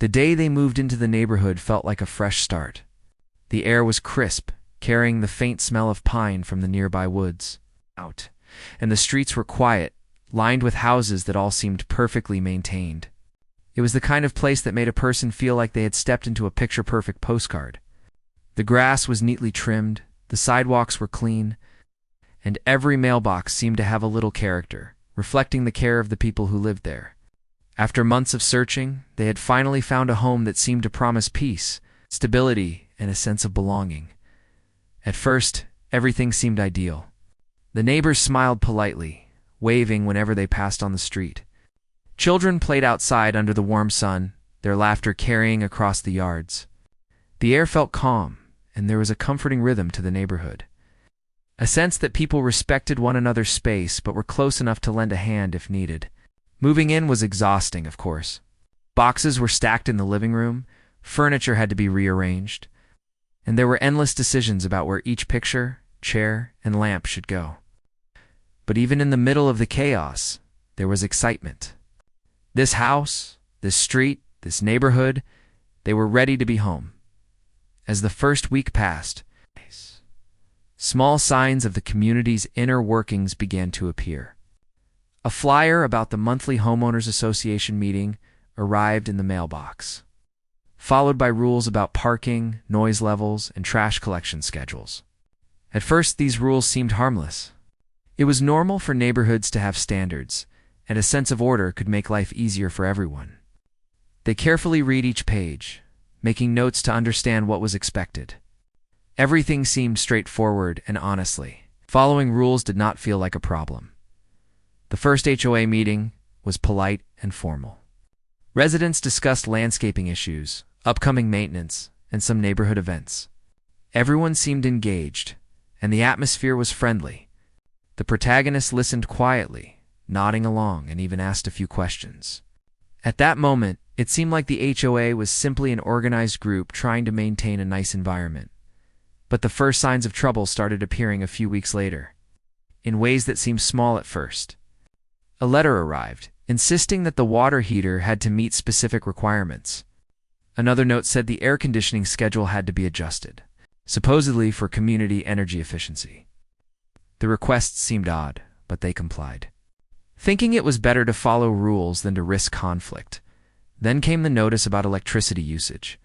The day they moved into the neighborhood felt like a fresh start. The air was crisp, carrying the faint smell of pine from the nearby woods out, and the streets were quiet, lined with houses that all seemed perfectly maintained. It was the kind of place that made a person feel like they had stepped into a picture-perfect postcard. The grass was neatly trimmed, the sidewalks were clean, and every mailbox seemed to have a little character, reflecting the care of the people who lived there. After months of searching, they had finally found a home that seemed to promise peace, stability, and a sense of belonging. At first, everything seemed ideal. The neighbors smiled politely, waving whenever they passed on the street. Children played outside under the warm sun, their laughter carrying across the yards. The air felt calm, and there was a comforting rhythm to the neighborhood. A sense that people respected one another's space but were close enough to lend a hand if needed. Moving in was exhausting, of course. Boxes were stacked in the living room, furniture had to be rearranged, and there were endless decisions about where each picture, chair, and lamp should go. But even in the middle of the chaos, there was excitement. This house, this street, this neighborhood, they were ready to be home. As the first week passed, small signs of the community's inner workings began to appear. A flyer about the monthly Homeowners Association meeting arrived in the mailbox, followed by rules about parking, noise levels, and trash collection schedules. At first, these rules seemed harmless. It was normal for neighborhoods to have standards, and a sense of order could make life easier for everyone. They carefully read each page, making notes to understand what was expected. Everything seemed straightforward and honestly. Following rules did not feel like a problem. The first HOA meeting was polite and formal. Residents discussed landscaping issues, upcoming maintenance, and some neighborhood events. Everyone seemed engaged, and the atmosphere was friendly. The protagonist listened quietly, nodding along, and even asked a few questions. At that moment, it seemed like the HOA was simply an organized group trying to maintain a nice environment. But the first signs of trouble started appearing a few weeks later, in ways that seemed small at first. A letter arrived, insisting that the water heater had to meet specific requirements. Another note said the air conditioning schedule had to be adjusted, supposedly for community energy efficiency. The requests seemed odd, but they complied, thinking it was better to follow rules than to risk conflict. Then came the notice about electricity usage.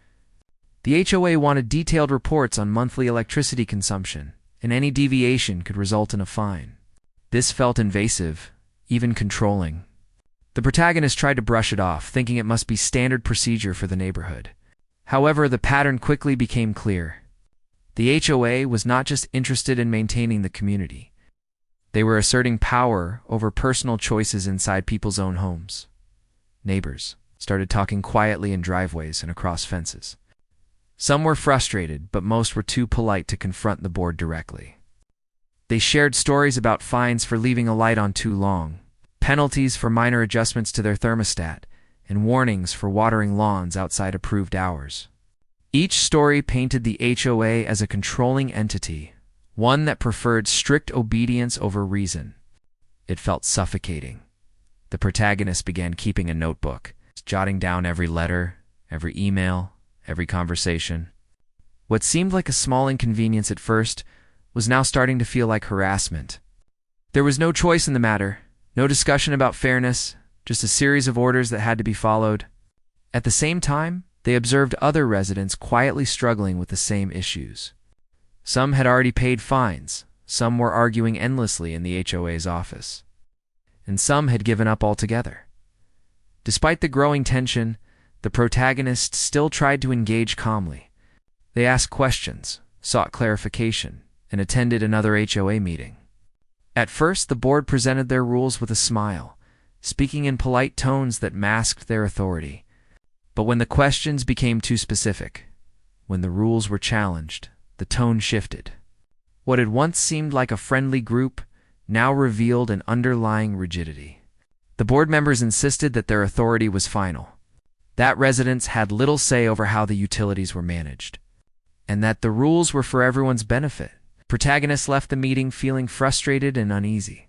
The HOA wanted detailed reports on monthly electricity consumption, and any deviation could result in a fine. This felt invasive, even controlling. The protagonist tried to brush it off, thinking it must be standard procedure for the neighborhood. However, the pattern quickly became clear. The HOA was not just interested in maintaining the community. They were asserting power over personal choices inside people's own homes. Neighbors started talking quietly in driveways and across fences. Some were frustrated, but most were too polite to confront the board directly. They shared stories about fines for leaving a light on too long, penalties for minor adjustments to their thermostat, and warnings for watering lawns outside approved hours. Each story painted the HOA as a controlling entity, one that preferred strict obedience over reason. It felt suffocating. The protagonist began keeping a notebook, jotting down every letter, every email, every conversation. What seemed like a small inconvenience at first was now starting to feel like harassment. There was no choice in the matter, no discussion about fairness, just a series of orders that had to be followed. At the same time, they observed other residents quietly struggling with the same issues. Some had already paid fines, some were arguing endlessly in the HOA's office, and some had given up altogether. Despite the growing tension, the protagonist still tried to engage calmly. They asked questions, sought clarification, and attended another HOA meeting. At first, the board presented their rules with a smile, speaking in polite tones that masked their authority. But when the questions became too specific, when the rules were challenged, the tone shifted. What had once seemed like a friendly group now revealed an underlying rigidity. The board members insisted that their authority was final, that residents had little say over how the utilities were managed, and that the rules were for everyone's benefit. Protagonists left the meeting feeling frustrated and uneasy.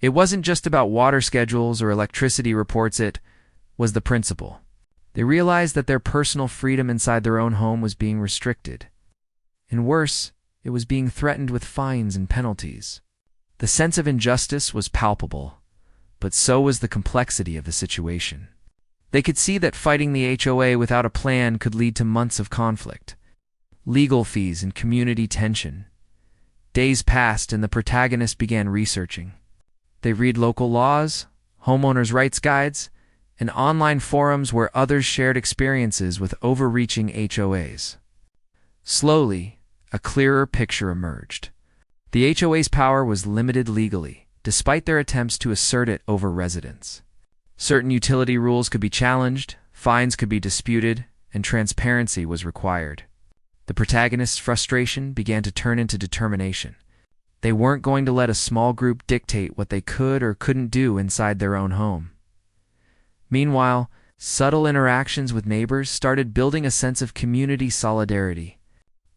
It wasn't just about water schedules or electricity reports, it was the principle. They realized that their personal freedom inside their own home was being restricted. And worse, it was being threatened with fines and penalties. The sense of injustice was palpable, but so was the complexity of the situation. They could see that fighting the HOA without a plan could lead to months of conflict, legal fees, and community tension. Days passed and the protagonist began researching. They read local laws, homeowners' rights guides, and online forums where others shared experiences with overreaching HOAs. Slowly, a clearer picture emerged. The HOA's power was limited legally, despite their attempts to assert it over residents. Certain utility rules could be challenged, fines could be disputed, and transparency was required. The protagonist's frustration began to turn into determination. They weren't going to let a small group dictate what they could or couldn't do inside their own home. Meanwhile, subtle interactions with neighbors started building a sense of community solidarity.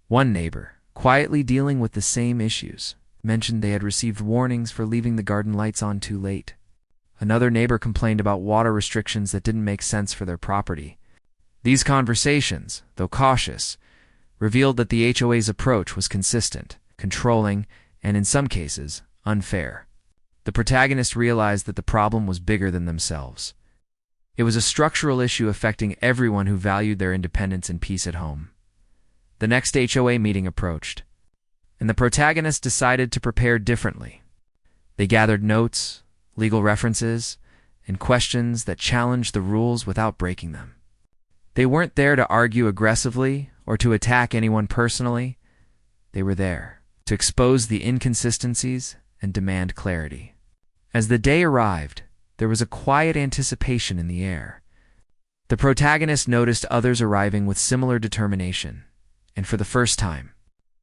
One neighbor, quietly dealing with the same issues, mentioned they had received warnings for leaving the garden lights on too late. Another neighbor complained about water restrictions that didn't make sense for their property. These conversations, though cautious, revealed that the HOA's approach was consistent, controlling, and in some cases, unfair. The protagonist realized that the problem was bigger than themselves. It was a structural issue affecting everyone who valued their independence and peace at home. The next HOA meeting approached, and the protagonist decided to prepare differently. They gathered notes, legal references, and questions that challenged the rules without breaking them. They weren't there to argue aggressively or to attack anyone personally. They were there to expose the inconsistencies and demand clarity. As the day arrived, there was a quiet anticipation in the air. The protagonist noticed others arriving with similar determination, and for the first time,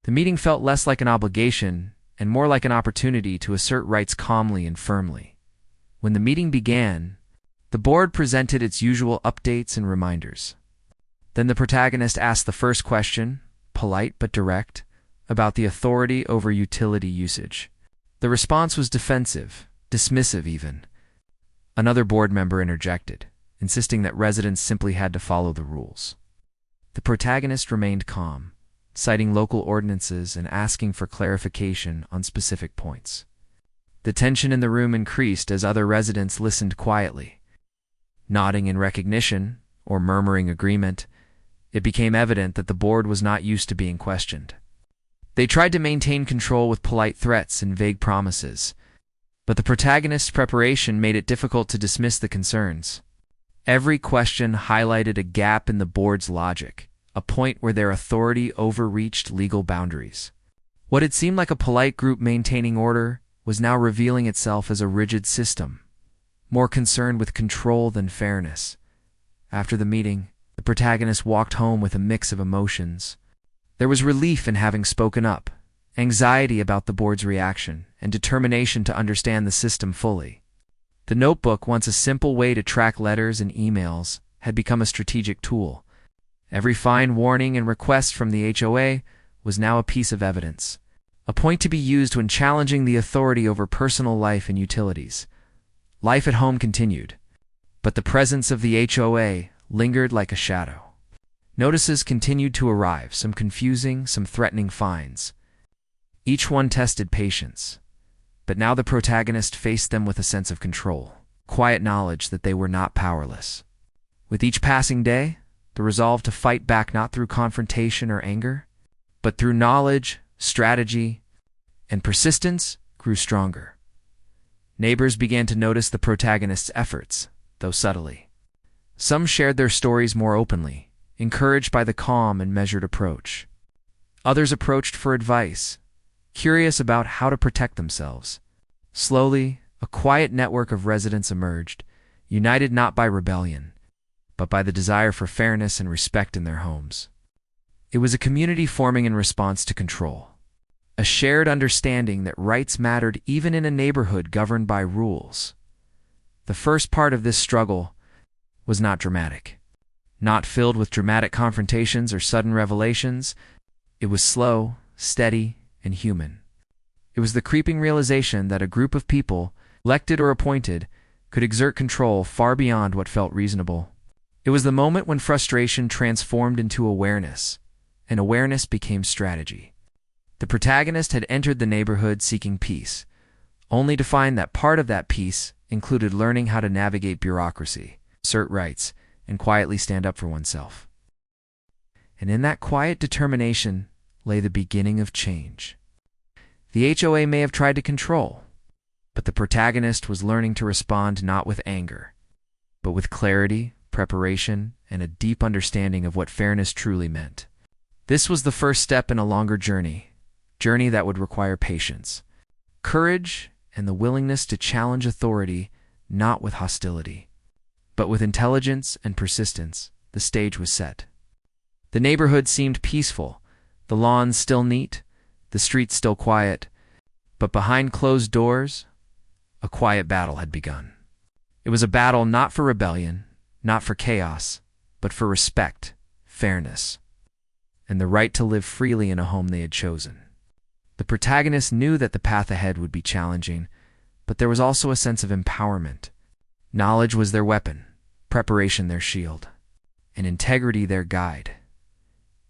the meeting felt less like an obligation and more like an opportunity to assert rights calmly and firmly. When the meeting began, the board presented its usual updates and reminders. Then the protagonist asked the first question, polite but direct, about the authority over utility usage. The response was defensive, dismissive even. Another board member interjected, insisting that residents simply had to follow the rules. The protagonist remained calm, citing local ordinances and asking for clarification on specific points. The tension in the room increased as other residents listened quietly. Nodding in recognition, or murmuring agreement, it became evident that the board was not used to being questioned. They tried to maintain control with polite threats and vague promises, but the protagonist's preparation made it difficult to dismiss the concerns. Every question highlighted a gap in the board's logic, a point where their authority overreached legal boundaries. What had seemed like a polite group maintaining order was now revealing itself as a rigid system, more concerned with control than fairness. After the meeting, the protagonist walked home with a mix of emotions. There was relief in having spoken up, anxiety about the board's reaction, and determination to understand the system fully. The notebook, once a simple way to track letters and emails, had become a strategic tool. Every fine, warning, and request from the HOA was now a piece of evidence, a point to be used when challenging the authority over personal life and utilities. Life at home continued, but the presence of the HOA lingered like a shadow. Notices continued to arrive, some confusing, some threatening fines. Each one tested patience, but now the protagonist faced them with a sense of control, quiet knowledge that they were not powerless. With each passing day, the resolve to fight back not through confrontation or anger, but through knowledge, strategy, and persistence grew stronger. Neighbors began to notice the protagonist's efforts, though subtly. Some shared their stories more openly, encouraged by the calm and measured approach. Others approached for advice, curious about how to protect themselves. Slowly, a quiet network of residents emerged, united not by rebellion, but by the desire for fairness and respect in their homes. It was a community forming in response to control, a shared understanding that rights mattered even in a neighborhood governed by rules. The first part of this struggle was not dramatic, not filled with dramatic confrontations or sudden revelations. It was slow, steady, and human. It was the creeping realization that a group of people, elected or appointed, could exert control far beyond what felt reasonable. It was the moment when frustration transformed into awareness, and awareness became strategy. The protagonist had entered the neighborhood seeking peace, only to find that part of that peace included learning how to navigate bureaucracy, assert rights, and quietly stand up for oneself. And in that quiet determination lay the beginning of change. The HOA may have tried to control, but the protagonist was learning to respond not with anger, but with clarity, preparation, and a deep understanding of what fairness truly meant. This was the first step in a longer journey that would require patience, courage, and the willingness to challenge authority, not with hostility, but with intelligence and persistence. The stage was set. The neighborhood seemed peaceful, the lawns still neat, the streets still quiet, but behind closed doors, a quiet battle had begun. It was a battle not for rebellion, not for chaos, but for respect, fairness, and the right to live freely in a home they had chosen. The protagonist knew that the path ahead would be challenging, but there was also a sense of empowerment. Knowledge was their weapon, preparation their shield, and integrity their guide.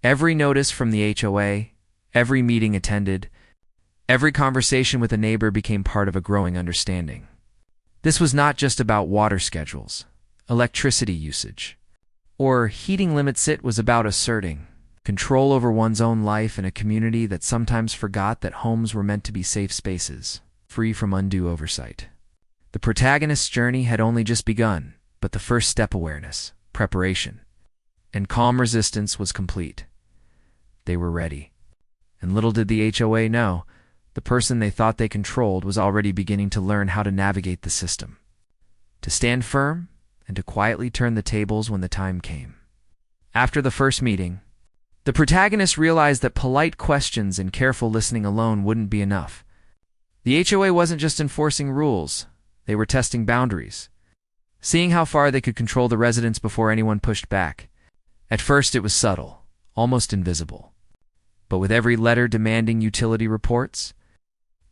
Every notice from the HOA, every meeting attended, every conversation with a neighbor became part of a growing understanding. This was not just about water schedules, electricity usage, or heating limits. It was about asserting control over one's own life in a community that sometimes forgot that homes were meant to be safe spaces, free from undue oversight. The protagonist's journey had only just begun, but the first step, awareness, preparation, and calm resistance, was complete. They were ready. And little did the HOA know, the person they thought they controlled was already beginning to learn how to navigate the system, to stand firm, and to quietly turn the tables when the time came. After the first meeting, the protagonist realized that polite questions and careful listening alone wouldn't be enough. The HOA wasn't just enforcing rules, they were testing boundaries, seeing how far they could control the residents before anyone pushed back. At first it was subtle, almost invisible. But with every letter demanding utility reports,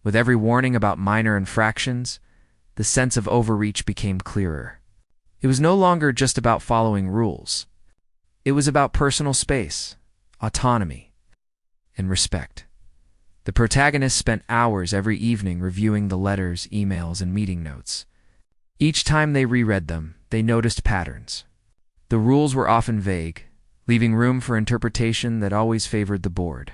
with every warning about minor infractions, the sense of overreach became clearer. It was no longer just about following rules. It was about personal space, autonomy, and respect. The protagonist spent hours every evening reviewing the letters, emails, and meeting notes. Each time they reread them, they noticed patterns. The rules were often vague, leaving room for interpretation that always favored the board.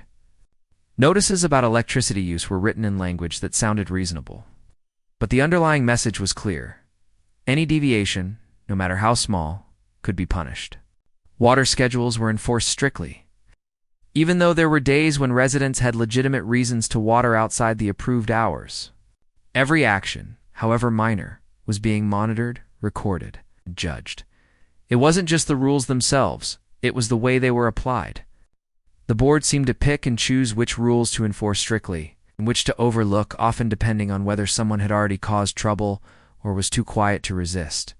Notices about electricity use were written in language that sounded reasonable, but the underlying message was clear. Any deviation, no matter how small, could be punished. Water schedules were enforced strictly, even though there were days when residents had legitimate reasons to water outside the approved hours. Every action, however minor, was being monitored, recorded, and judged. It wasn't just the rules themselves, it was the way they were applied. The board seemed to pick and choose which rules to enforce strictly, and which to overlook, often depending on whether someone had already caused trouble or was too quiet to resist.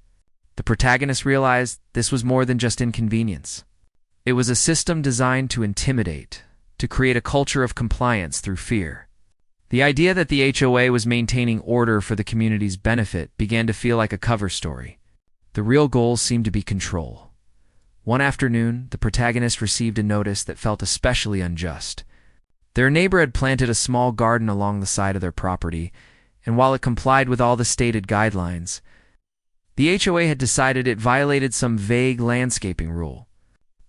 The protagonist realized this was more than just inconvenience. It was a system designed to intimidate, to create a culture of compliance through fear. The idea that the HOA was maintaining order for the community's benefit began to feel like a cover story. The real goal seemed to be control. One afternoon, the protagonist received a notice that felt especially unjust. Their neighbor had planted a small garden along the side of their property, and while it complied with all the stated guidelines, the HOA had decided it violated some vague landscaping rule.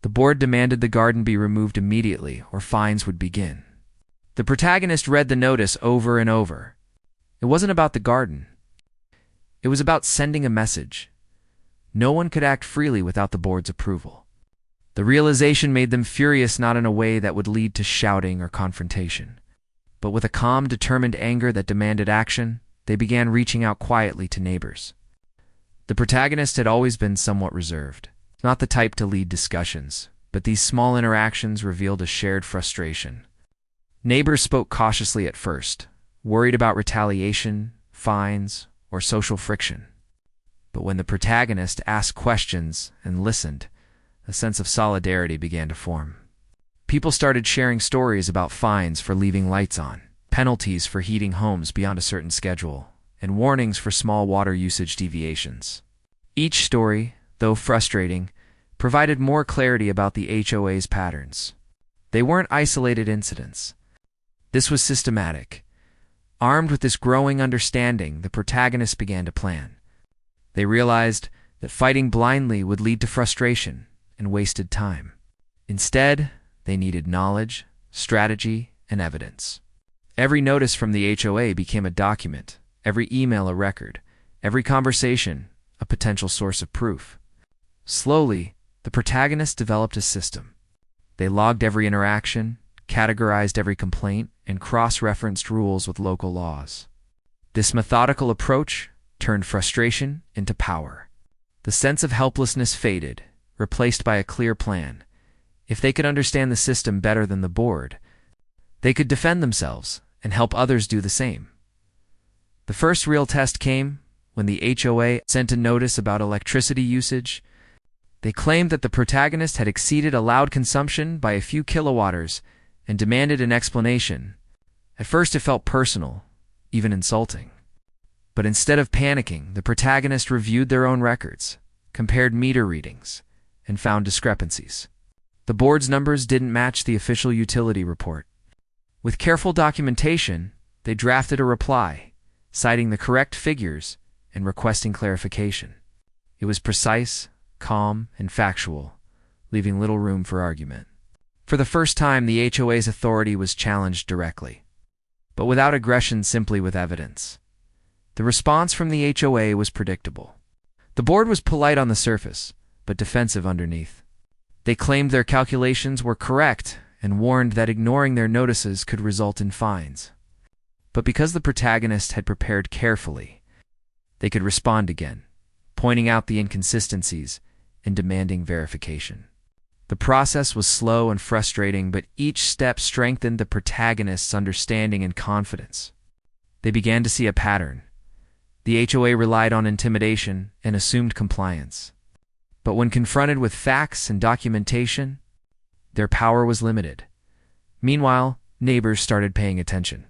The board demanded the garden be removed immediately, or fines would begin. The protagonist read the notice over and over. It wasn't about the garden. It was about sending a message. No one could act freely without the board's approval. The realization made them furious, not in a way that would lead to shouting or confrontation, but with a calm, determined anger that demanded action. They began reaching out quietly to neighbors. The protagonist had always been somewhat reserved, not the type to lead discussions, but these small interactions revealed a shared frustration. Neighbors spoke cautiously at first, worried about retaliation, fines, or social friction. But when the protagonist asked questions and listened, a sense of solidarity began to form. People started sharing stories about fines for leaving lights on, penalties for heating homes beyond a certain schedule, and warnings for small water usage deviations. Each story, though frustrating, provided more clarity about the HOA's patterns. They weren't isolated incidents. This was systematic. Armed with this growing understanding, the protagonists began to plan. They realized that fighting blindly would lead to frustration and wasted time. Instead, they needed knowledge, strategy, and evidence. Every notice from the HOA became a document, every email a record, every conversation a potential source of proof. Slowly, the protagonists developed a system. They logged every interaction, categorized every complaint, and cross-referenced rules with local laws. This methodical approach turned frustration into power. The sense of helplessness faded, replaced by a clear plan. If they could understand the system better than the board, they could defend themselves and help others do the same. The first real test came when the HOA sent a notice about electricity usage. They claimed that the protagonist had exceeded allowed consumption by a few kilowatts and demanded an explanation. At first it felt personal, even insulting. But instead of panicking, the protagonist reviewed their own records, compared meter readings, and found discrepancies. The board's numbers didn't match the official utility report. With careful documentation, they drafted a reply, citing the correct figures and requesting clarification. It was precise, calm, and factual, leaving little room for argument. For the first time, the HOA's authority was challenged directly, but without aggression, simply with evidence. The response from the HOA was predictable. The board was polite on the surface, but defensive underneath. They claimed their calculations were correct and warned that ignoring their notices could result in fines. But because the protagonist had prepared carefully, they could respond again, pointing out the inconsistencies and demanding verification. The process was slow and frustrating, but each step strengthened the protagonist's understanding and confidence. They began to see a pattern. The HOA relied on intimidation and assumed compliance. But when confronted with facts and documentation, their power was limited. Meanwhile, neighbors started paying attention.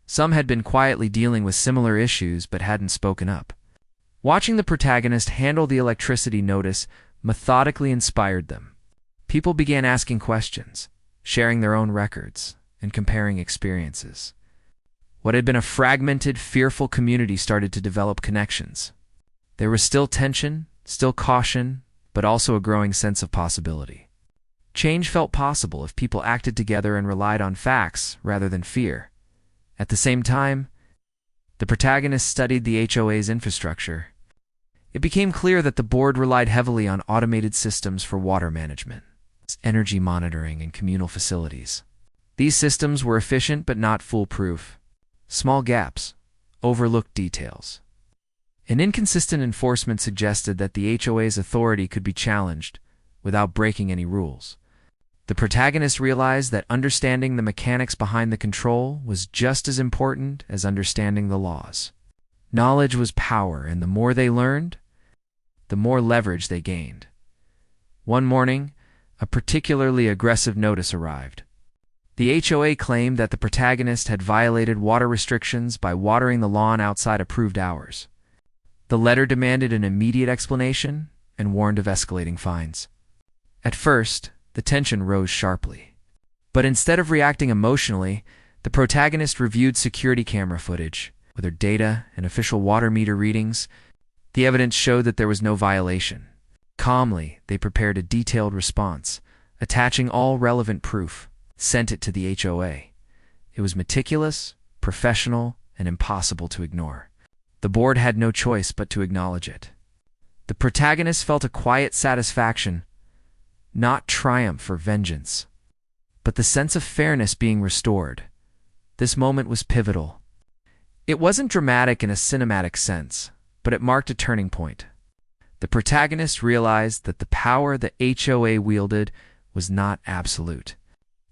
Some had been quietly dealing with similar issues but hadn't spoken up. Watching the protagonist handle the electricity notice methodically inspired them. People began asking questions, sharing their own records, and comparing experiences. What had been a fragmented, fearful community started to develop connections. There was still tension, still caution, but also a growing sense of possibility. Change felt possible if people acted together and relied on facts rather than fear. At the same time, the protagonist studied the HOA's infrastructure. It became clear that the board relied heavily on automated systems for water management, energy monitoring, and communal facilities. These systems were efficient but not foolproof. Small gaps, overlooked details. An inconsistent enforcement suggested that the HOA's authority could be challenged without breaking any rules. The protagonist realized that understanding the mechanics behind the control was just as important as understanding the laws. Knowledge was power, and the more they learned, the more leverage they gained. One morning, a particularly aggressive notice arrived. The HOA claimed that the protagonist had violated water restrictions by watering the lawn outside approved hours. The letter demanded an immediate explanation and warned of escalating fines. At first, the tension rose sharply. But instead of reacting emotionally, the protagonist reviewed security camera footage. With their data and official water meter readings, the evidence showed that there was no violation. Calmly, they prepared a detailed response, attaching all relevant proof, sent it to the HOA. It was meticulous, professional, and impossible to ignore. The board had no choice but to acknowledge it. The protagonist felt a quiet satisfaction, not triumph or vengeance, but the sense of fairness being restored. This moment was pivotal. It wasn't dramatic in a cinematic sense, but it marked a turning point. The protagonist realized that the power the HOA wielded was not absolute.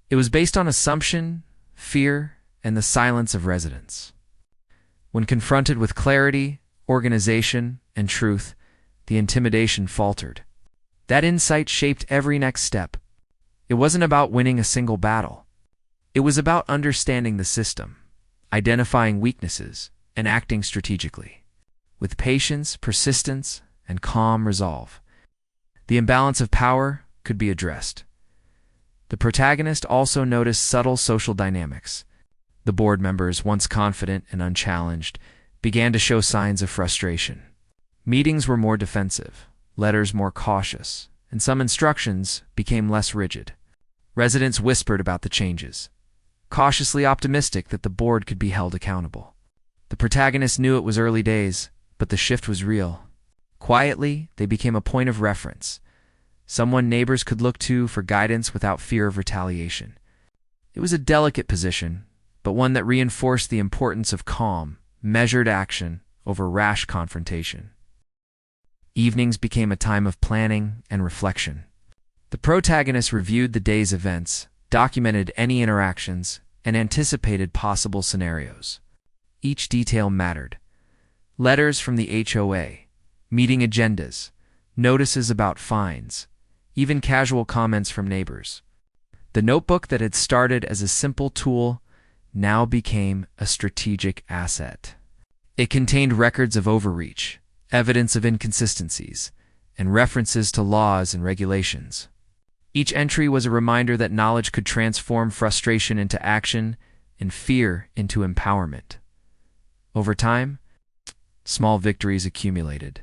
It was based on assumption, fear, and the silence of residents. When confronted with clarity, organization, and truth, the intimidation faltered. That insight shaped every next step. It wasn't about winning a single battle. It was about understanding the system, identifying weaknesses, and acting strategically. With patience, persistence, and calm resolve, The imbalance of power could be addressed. The protagonist also noticed subtle social dynamics. The board members, once confident and unchallenged, began to show signs of frustration. Meetings were more defensive, letters more cautious, and some instructions became less rigid. Residents whispered about the changes, cautiously optimistic that the board could be held accountable. The protagonist knew it was early days, but the shift was real. Quietly, they became a point of reference, someone neighbors could look to for guidance without fear of retaliation. It was a delicate position, but one that reinforced the importance of calm, measured action over rash confrontation. Evenings became a time of planning and reflection. The protagonist reviewed the day's events, documented any interactions, and anticipated possible scenarios. Each detail mattered. Letters from the HOA, meeting agendas, notices about fines, even casual comments from neighbors. The notebook that had started as a simple tool now became a strategic asset. It contained records of overreach, evidence of inconsistencies, and references to laws and regulations. Each entry was a reminder that knowledge could transform frustration into action and fear into empowerment. Over time, small victories accumulated.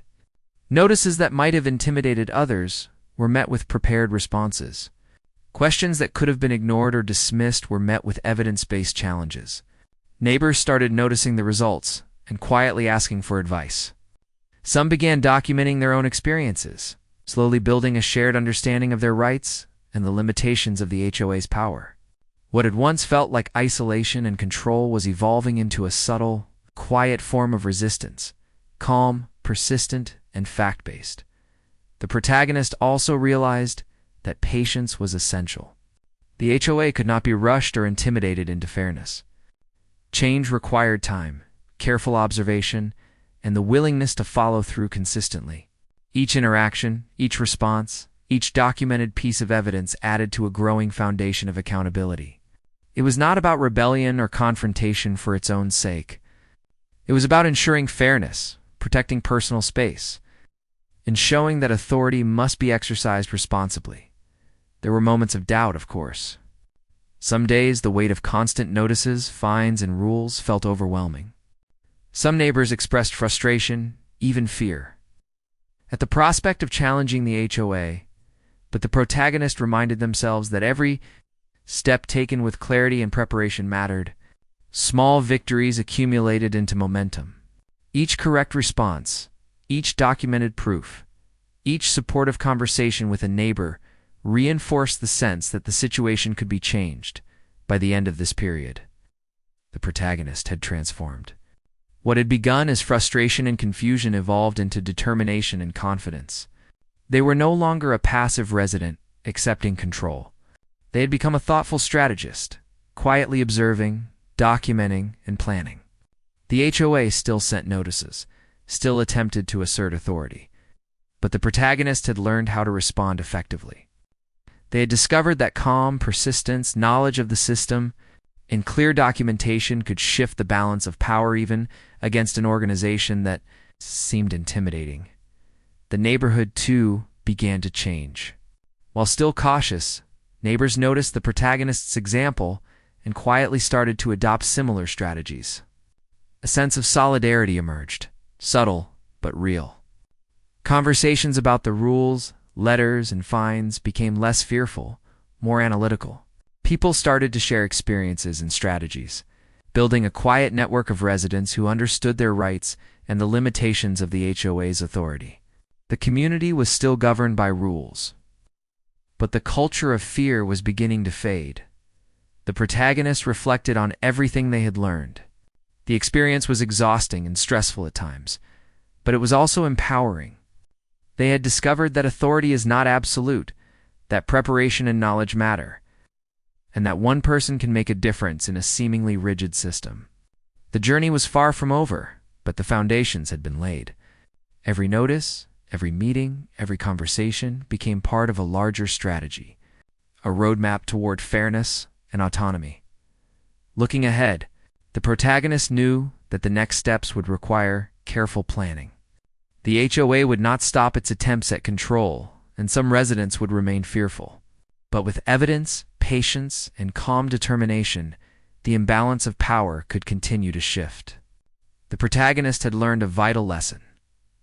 Notices that might have intimidated others were met with prepared responses. Questions that could have been ignored or dismissed were met with evidence-based challenges. Neighbors started noticing the results and quietly asking for advice. Some began documenting their own experiences, slowly building a shared understanding of their rights and the limitations of the HOA's power. What had once felt like isolation and control was evolving into a subtle, quiet form of resistance, calm, persistent, and fact-based. The protagonist also realized that patience was essential. The HOA could not be rushed or intimidated into fairness. Change required time, careful observation, and the willingness to follow through consistently. Each interaction, each response, each documented piece of evidence added to a growing foundation of accountability. It was not about rebellion or confrontation for its own sake. It was about ensuring fairness, protecting personal space, and showing that authority must be exercised responsibly. There were moments of doubt, of course. Some days, the weight of constant notices, fines, and rules felt overwhelming. Some neighbors expressed frustration, even fear, at the prospect of challenging the HOA, but the protagonist reminded themselves that every step taken with clarity and preparation mattered. Small victories accumulated into momentum. Each correct response, each documented proof, each supportive conversation with a neighbor reinforced the sense that the situation could be changed. By the end of this period, the protagonist had transformed. What had begun as frustration and confusion evolved into determination and confidence. They were no longer a passive resident accepting control. They had become a thoughtful strategist, quietly observing, documenting, and planning. The HOA still sent notices, still attempted to assert authority, but the protagonist had learned how to respond effectively. They had discovered that calm, persistence, knowledge of the system, and clear documentation could shift the balance of power even against an organization that seemed intimidating. The neighborhood, too, began to change. While still cautious, neighbors noticed the protagonist's example and quietly started to adopt similar strategies. A sense of solidarity emerged, subtle but real. Conversations about the rules, letters, and fines became less fearful, more analytical. People started to share experiences and strategies, building a quiet network of residents who understood their rights and the limitations of the HOA's authority. The community was still governed by rules, but the culture of fear was beginning to fade. The protagonist reflected on everything they had learned. The experience was exhausting and stressful at times, but it was also empowering. They had discovered that authority is not absolute, that preparation and knowledge matter, and that one person can make a difference in a seemingly rigid system. The journey was far from over, but the foundations had been laid. Every notice, every meeting, every conversation became part of a larger strategy, a roadmap toward fairness and autonomy. Looking ahead, the protagonist knew that the next steps would require careful planning. The HOA would not stop its attempts at control, and some residents would remain fearful. But with evidence, patience, and calm determination, the imbalance of power could continue to shift. The protagonist had learned a vital lesson.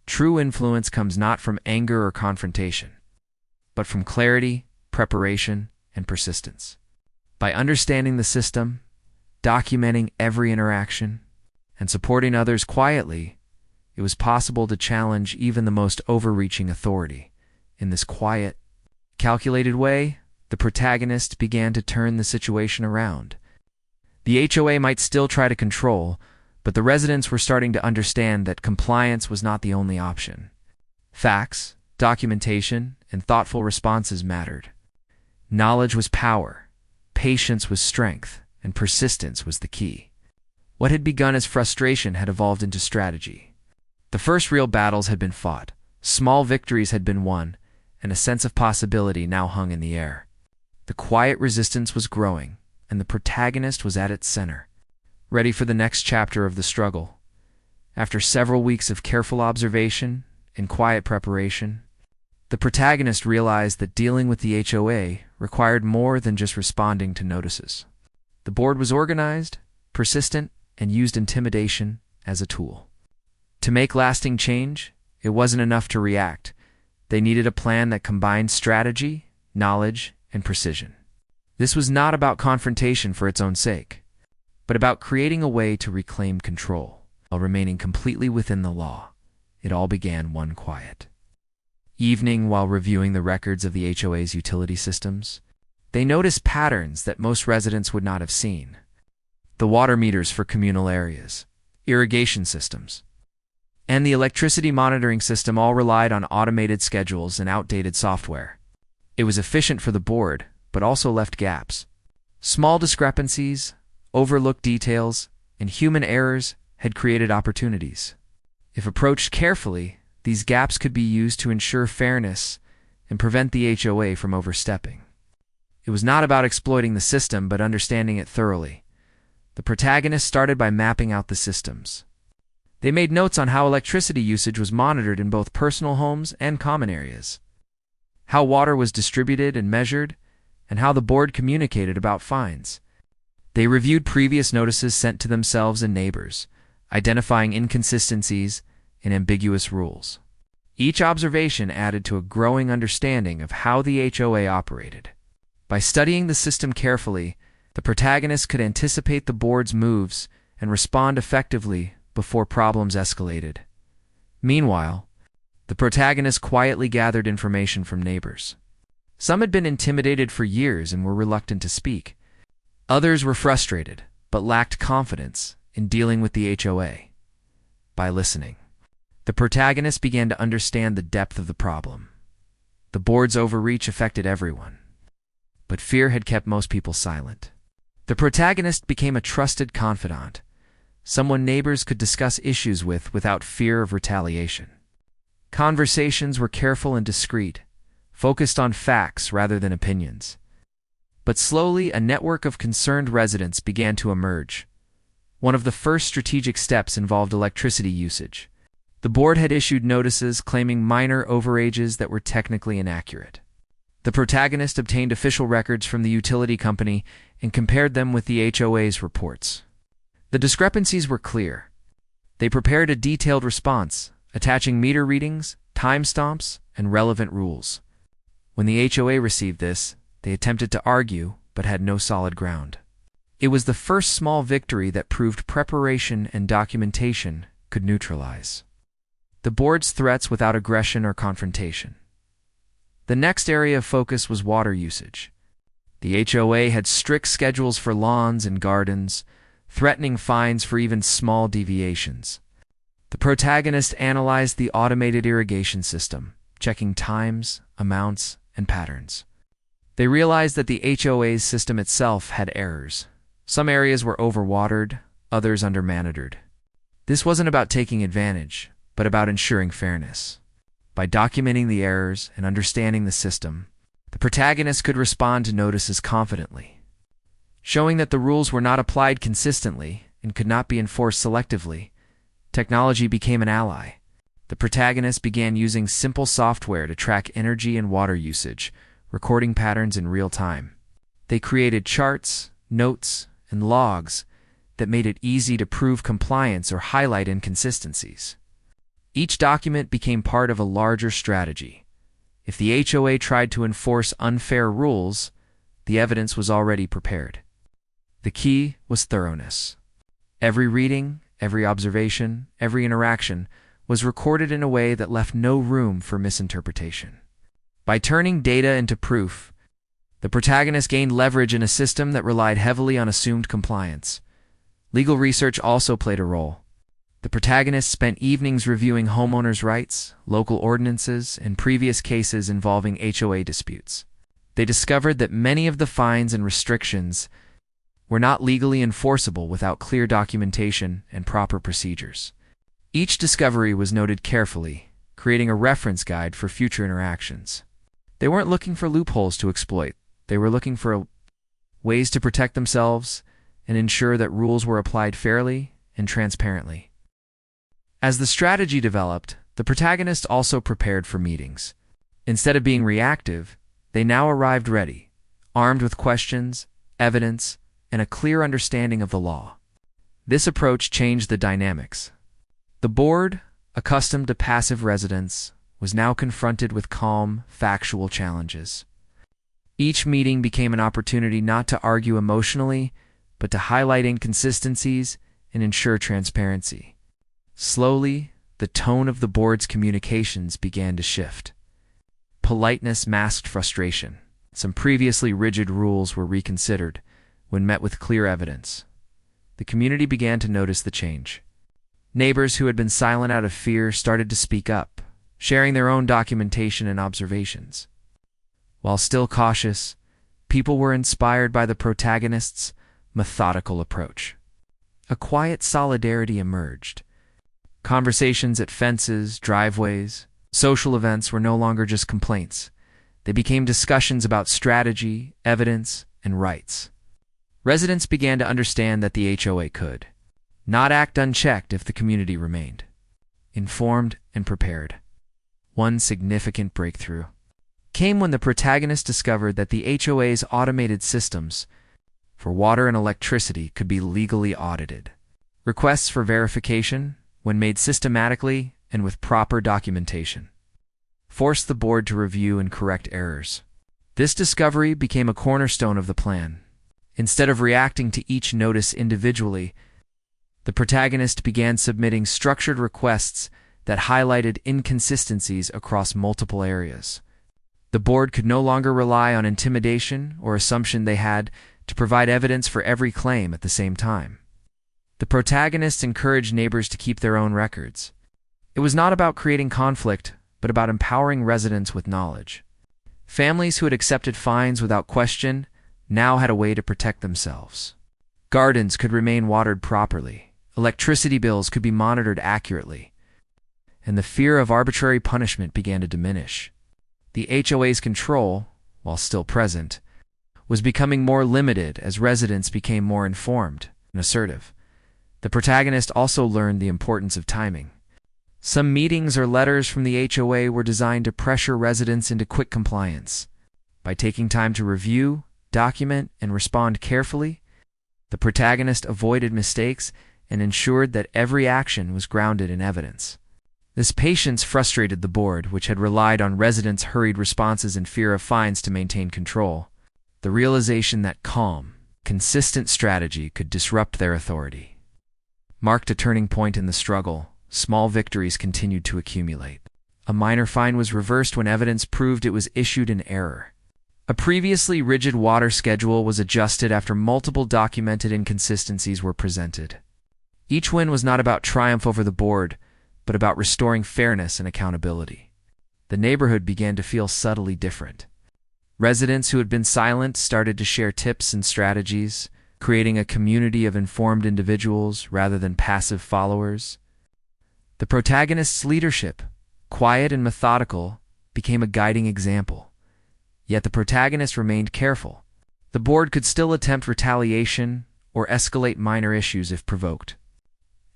True influence comes not from anger or confrontation, but from clarity, preparation, and persistence. By understanding the system, documenting every interaction, and supporting others quietly, it was possible to challenge even the most overreaching authority. In this quiet, calculated way, the protagonist began to turn the situation around. The HOA might still try to control, but the residents were starting to understand that compliance was not the only option. Facts, documentation, and thoughtful responses mattered. Knowledge was power, patience was strength, and persistence was the key. What had begun as frustration had evolved into strategy. The first real battles had been fought, small victories had been won, and a sense of possibility now hung in the air. The quiet resistance was growing, and the protagonist was at its center, ready for the next chapter of the struggle. After several weeks of careful observation and quiet preparation, the protagonist realized that dealing with the HOA required more than just responding to notices. The board was organized, persistent, and used intimidation as a tool. To make lasting change, it wasn't enough to react. They needed a plan that combined strategy, knowledge, and precision. This was not about confrontation for its own sake, but about creating a way to reclaim control while remaining completely within the law. It all began one quiet evening while reviewing the records of the HOA's utility systems. They noticed patterns that most residents would not have seen. The water meters for communal areas, irrigation systems, and the electricity monitoring system all relied on automated schedules and outdated software. It was efficient for the board, but also left gaps. Small discrepancies, overlooked details, and human errors had created opportunities. If approached carefully, these gaps could be used to ensure fairness and prevent the HOA from overstepping. It was not about exploiting the system, but understanding it thoroughly. The protagonist started by mapping out the systems. They made notes on how electricity usage was monitored in both personal homes and common areas, how water was distributed and measured, and how the board communicated about fines. They reviewed previous notices sent to themselves and neighbors, identifying inconsistencies and ambiguous rules. Each observation added to a growing understanding of how the HOA operated. By studying the system carefully, the protagonist could anticipate the board's moves and respond effectively before problems escalated. Meanwhile, the protagonist quietly gathered information from neighbors. Some had been intimidated for years and were reluctant to speak. Others were frustrated, but lacked confidence in dealing with the HOA. By listening, the protagonist began to understand the depth of the problem. The board's overreach affected everyone, but fear had kept most people silent. The protagonist became a trusted confidant, someone neighbors could discuss issues with without fear of retaliation. Conversations were careful and discreet, focused on facts rather than opinions. But slowly, a network of concerned residents began to emerge. One of the first strategic steps involved electricity usage. The board had issued notices claiming minor overages that were technically inaccurate. The protagonist obtained official records from the utility company and compared them with the HOA's reports. The discrepancies were clear. They prepared a detailed response, attaching meter readings, timestamps, and relevant rules. When the HOA received this, they attempted to argue, but had no solid ground. It was the first small victory that proved preparation and documentation could neutralize the board's threats without aggression or confrontation. The next area of focus was water usage. The HOA had strict schedules for lawns and gardens, threatening fines for even small deviations. The protagonist analyzed the automated irrigation system, checking times, amounts, and patterns. They realized that the HOA's system itself had errors. Some areas were overwatered, others undermonitored. This wasn't about taking advantage, but about ensuring fairness. By documenting the errors and understanding the system, the protagonist could respond to notices confidently. Showing that the rules were not applied consistently and could not be enforced selectively, technology became an ally. The protagonists began using simple software to track energy and water usage, recording patterns in real time. They created charts, notes, and logs that made it easy to prove compliance or highlight inconsistencies. Each document became part of a larger strategy. If the HOA tried to enforce unfair rules, the evidence was already prepared. The key was thoroughness. Every reading, every observation, every interaction was recorded in a way that left no room for misinterpretation. By turning data into proof, the protagonist gained leverage in a system that relied heavily on assumed compliance. Legal research also played a role. The protagonists spent evenings reviewing homeowners' rights, local ordinances, and previous cases involving HOA disputes. They discovered that many of the fines and restrictions were not legally enforceable without clear documentation and proper procedures. Each discovery was noted carefully, creating a reference guide for future interactions. They weren't looking for loopholes to exploit. They were looking for ways to protect themselves and ensure that rules were applied fairly and transparently. As the strategy developed, the protagonists also prepared for meetings. Instead of being reactive, they now arrived ready, armed with questions, evidence, and a clear understanding of the law. This approach changed the dynamics. The board, accustomed to passive residents, was now confronted with calm, factual challenges. Each meeting became an opportunity not to argue emotionally, but to highlight inconsistencies and ensure transparency. Slowly, the tone of the board's communications began to shift. Politeness masked frustration. Some previously rigid rules were reconsidered when met with clear evidence. The community began to notice the change. Neighbors who had been silent out of fear started to speak up, sharing their own documentation and observations. While still cautious, people were inspired by the protagonist's methodical approach. A quiet solidarity emerged. Conversations at fences, driveways, social events were no longer just complaints. They became discussions about strategy, evidence, and rights. Residents began to understand that the HOA could not act unchecked if the community remained informed and prepared. One significant breakthrough came when the protagonist discovered that the HOA's automated systems for water and electricity could be legally audited. Requests for verification, when made systematically and with proper documentation, forced the board to review and correct errors. This discovery became a cornerstone of the plan. Instead of reacting to each notice individually, the protagonist began submitting structured requests that highlighted inconsistencies across multiple areas. The board could no longer rely on intimidation or assumption. They had to provide evidence for every claim at the same time. The protagonists encouraged neighbors to keep their own records. It was not about creating conflict, but about empowering residents with knowledge. Families who had accepted fines without question now had a way to protect themselves. Gardens could remain watered properly. Electricity bills could be monitored accurately. And the fear of arbitrary punishment began to diminish. The HOA's control, while still present, was becoming more limited as residents became more informed and assertive. The protagonist also learned the importance of timing. Some meetings or letters from the HOA were designed to pressure residents into quick compliance. By taking time to review, document, and respond carefully, the protagonist avoided mistakes and ensured that every action was grounded in evidence. This patience frustrated the board, which had relied on residents' hurried responses and fear of fines to maintain control. The realization that calm, consistent strategy could disrupt their authority marked a turning point in the struggle. Small victories continued to accumulate. A minor fine was reversed when evidence proved it was issued in error. A previously rigid water schedule was adjusted after multiple documented inconsistencies were presented. Each win was not about triumph over the board, but about restoring fairness and accountability. The neighborhood began to feel subtly different. Residents who had been silent started to share tips and strategies, creating a community of informed individuals rather than passive followers. The protagonist's leadership, quiet and methodical, became a guiding example. Yet the protagonist remained careful. The board could still attempt retaliation or escalate minor issues if provoked.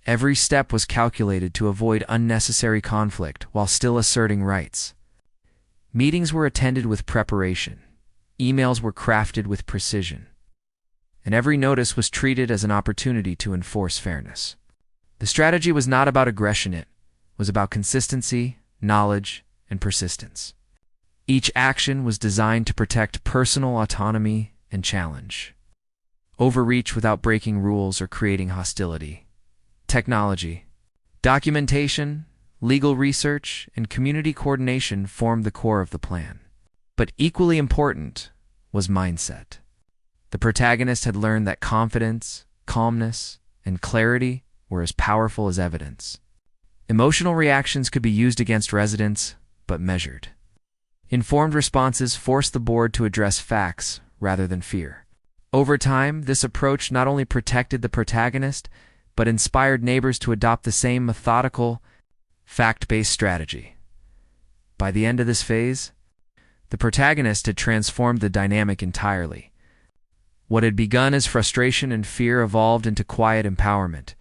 Every step was calculated to avoid unnecessary conflict while still asserting rights. Meetings were attended with preparation. Emails were crafted with precision. And every notice was treated as an opportunity to enforce fairness. The strategy was not about aggression, it was about consistency, knowledge, and persistence. Each action was designed to protect personal autonomy and challenge. Overreach without breaking rules or creating hostility. Technology, documentation, legal research, and community coordination formed the core of the plan. But equally important was mindset. The protagonist had learned that confidence, calmness, and clarity were as powerful as evidence. Emotional reactions could be used against residents, but measured. Informed responses forced the board to address facts rather than fear. Over time, this approach not only protected the protagonist, but inspired neighbors to adopt the same methodical, fact-based strategy. By the end of this phase, the protagonist had transformed the dynamic entirely. What had begun as frustration and fear evolved into quiet empowerment.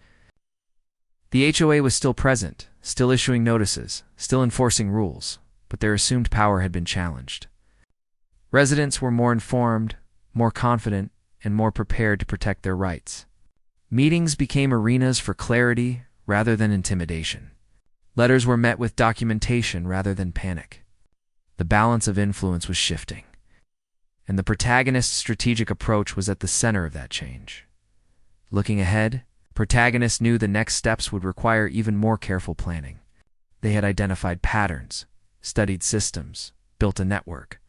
The HOA was still present, still issuing notices, still enforcing rules, but their assumed power had been challenged. Residents were more informed, more confident, and more prepared to protect their rights. Meetings became arenas for clarity rather than intimidation. Letters were met with documentation rather than panic. The balance of influence was shifting, and the protagonist's strategic approach was at the center of that change. Looking ahead, protagonists knew the next steps would require even more careful planning. They had identified patterns, studied systems, built a network,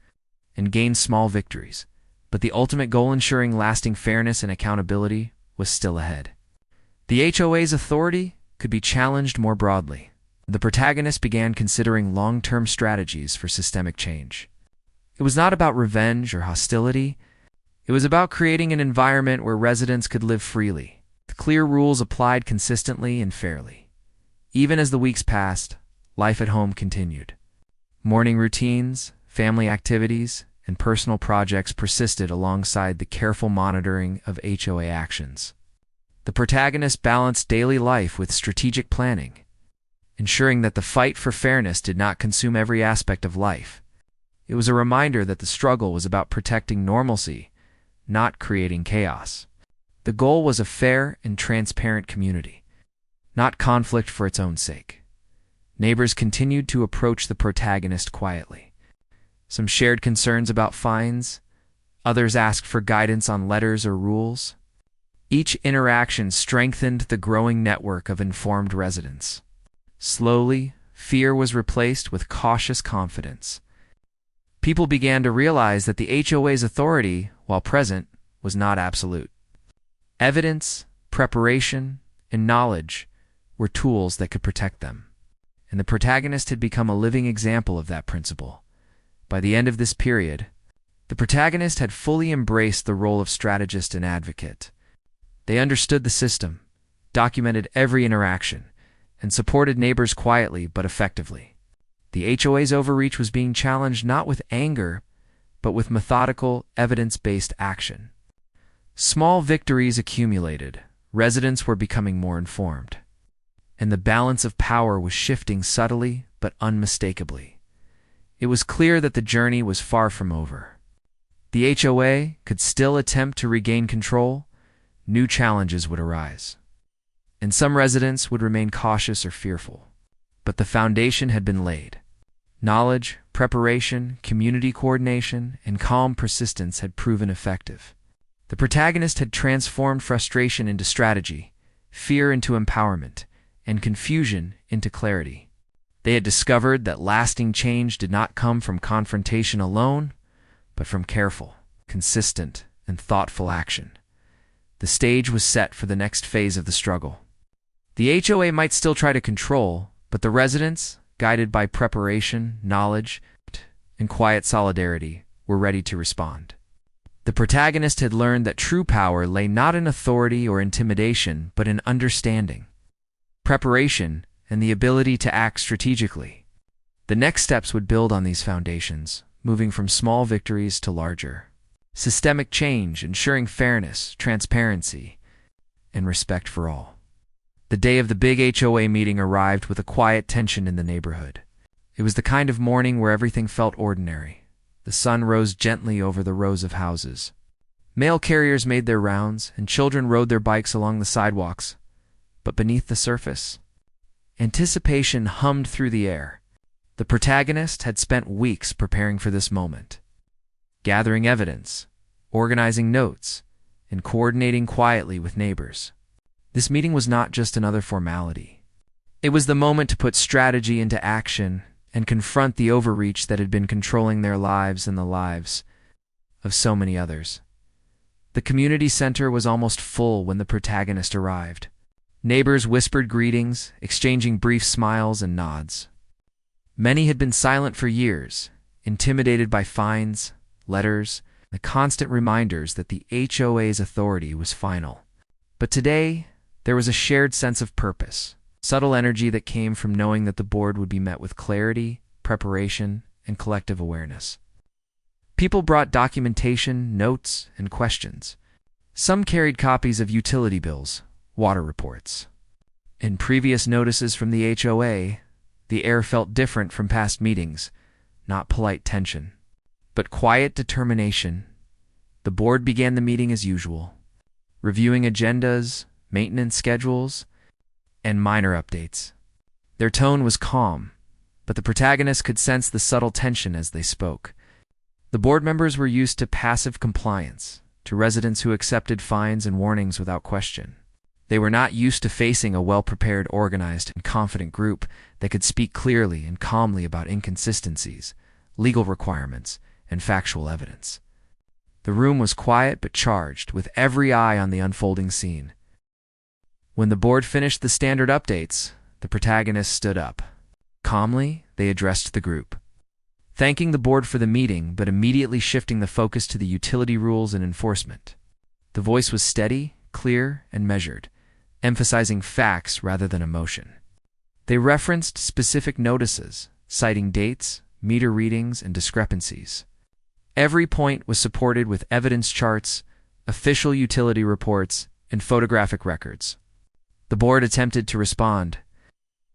and gained small victories, but the ultimate goal, ensuring lasting fairness and accountability, was still ahead. The HOA's authority could be challenged more broadly. The protagonist began considering long-term strategies for systemic change. It was not about revenge or hostility. It was about creating an environment where residents could live freely, with clear rules applied consistently and fairly. Even as the weeks passed, life at home continued. Morning routines, family activities, and personal projects persisted alongside the careful monitoring of HOA actions. The protagonist balanced daily life with strategic planning, ensuring that the fight for fairness did not consume every aspect of life. It was a reminder that the struggle was about protecting normalcy, not creating chaos. The goal was a fair and transparent community, not conflict for its own sake. Neighbors continued to approach the protagonist quietly. Some shared concerns about fines, others asked for guidance on letters or rules. Each interaction strengthened the growing network of informed residents. Slowly, fear was replaced with cautious confidence. People began to realize that the HOA's authority, while present, was not absolute. Evidence, preparation, and knowledge were tools that could protect them, and the protagonist had become a living example of that principle. By the end of this period, the protagonist had fully embraced the role of strategist and advocate. They understood the system, documented every interaction, and supported neighbors quietly but effectively. The HOA's overreach was being challenged not with anger, but with methodical, evidence-based action. Small victories accumulated, residents were becoming more informed, and the balance of power was shifting subtly but unmistakably. It was clear that the journey was far from over. The HOA could still attempt to regain control. New challenges would arise, and some residents would remain cautious or fearful. But the foundation had been laid. Knowledge, preparation, community coordination, and calm persistence had proven effective. The protagonist had transformed frustration into strategy, fear into empowerment, and confusion into clarity. They had discovered that lasting change did not come from confrontation alone, but from careful, consistent, and thoughtful action. The stage was set for the next phase of the struggle. The HOA might still try to control, but the residents, guided by preparation, knowledge, and quiet solidarity, were ready to respond. The protagonist had learned that true power lay not in authority or intimidation, but in understanding, preparation, and the ability to act strategically. The next steps would build on these foundations, moving from small victories to larger. Systemic change, ensuring fairness, transparency, and respect for all. The day of the big HOA meeting arrived with a quiet tension in the neighborhood. It was the kind of morning where everything felt ordinary. The sun rose gently over the rows of houses. Mail carriers made their rounds, and children rode their bikes along the sidewalks. But beneath the surface, anticipation hummed through the air. The protagonist had spent weeks preparing for this moment, gathering evidence, organizing notes, and coordinating quietly with neighbors. This meeting was not just another formality. It was the moment to put strategy into action and confront the overreach that had been controlling their lives and the lives of so many others. The community center was almost full when the protagonist arrived. Neighbors whispered greetings, exchanging brief smiles and nods. Many had been silent for years, intimidated by fines, letters, and the constant reminders that the HOA's authority was final. But today, there was a shared sense of purpose, subtle energy that came from knowing that the board would be met with clarity, preparation, and collective awareness. People brought documentation, notes, and questions. Some carried copies of utility bills, water reports. In previous notices from the HOA, the air felt different from past meetings, not polite tension, but quiet determination. The board began the meeting as usual, reviewing agendas, maintenance schedules, and minor updates. Their tone was calm, but the protagonist could sense the subtle tension as they spoke. The board members were used to passive compliance, to residents who accepted fines and warnings without question. They were not used to facing a well-prepared, organized, and confident group that could speak clearly and calmly about inconsistencies, legal requirements, and factual evidence. The room was quiet but charged, with every eye on the unfolding scene. When the board finished the standard updates, the protagonist stood up. Calmly, they addressed the group, thanking the board for the meeting but immediately shifting the focus to the utility rules and enforcement. The voice was steady, clear, and measured, emphasizing facts rather than emotion. They referenced specific notices, citing dates, meter readings, and discrepancies. Every point was supported with evidence charts, official utility reports, and photographic records. The board attempted to respond,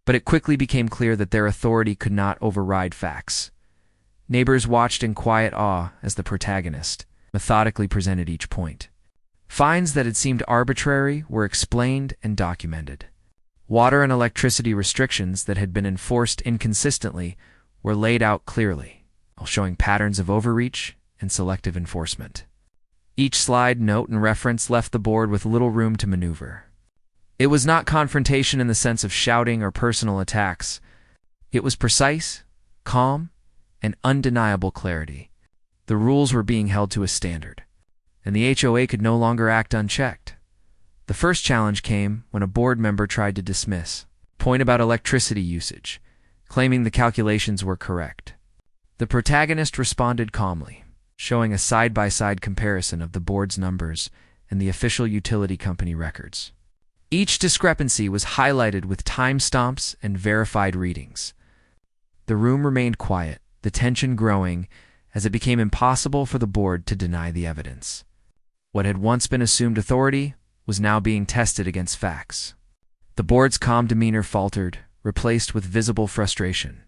but it quickly became clear that their authority could not override facts. Neighbors watched in quiet awe as the protagonist methodically presented each point. Fines that had seemed arbitrary were explained and documented. Water and electricity restrictions that had been enforced inconsistently were laid out clearly, while showing patterns of overreach and selective enforcement. Each slide, note, and reference left the board with little room to maneuver. It was not confrontation in the sense of shouting or personal attacks. It was precise, calm, and undeniable clarity. The rules were being held to a standard, and the HOA could no longer act unchecked. The first challenge came when a board member tried to dismiss a point about electricity usage, claiming the calculations were correct. The protagonist responded calmly, showing a side-by-side comparison of the board's numbers and the official utility company records. Each discrepancy was highlighted with timestamps and verified readings. The room remained quiet, the tension growing as it became impossible for the board to deny the evidence. What had once been assumed authority was now being tested against facts. The board's calm demeanor faltered, replaced with visible frustration.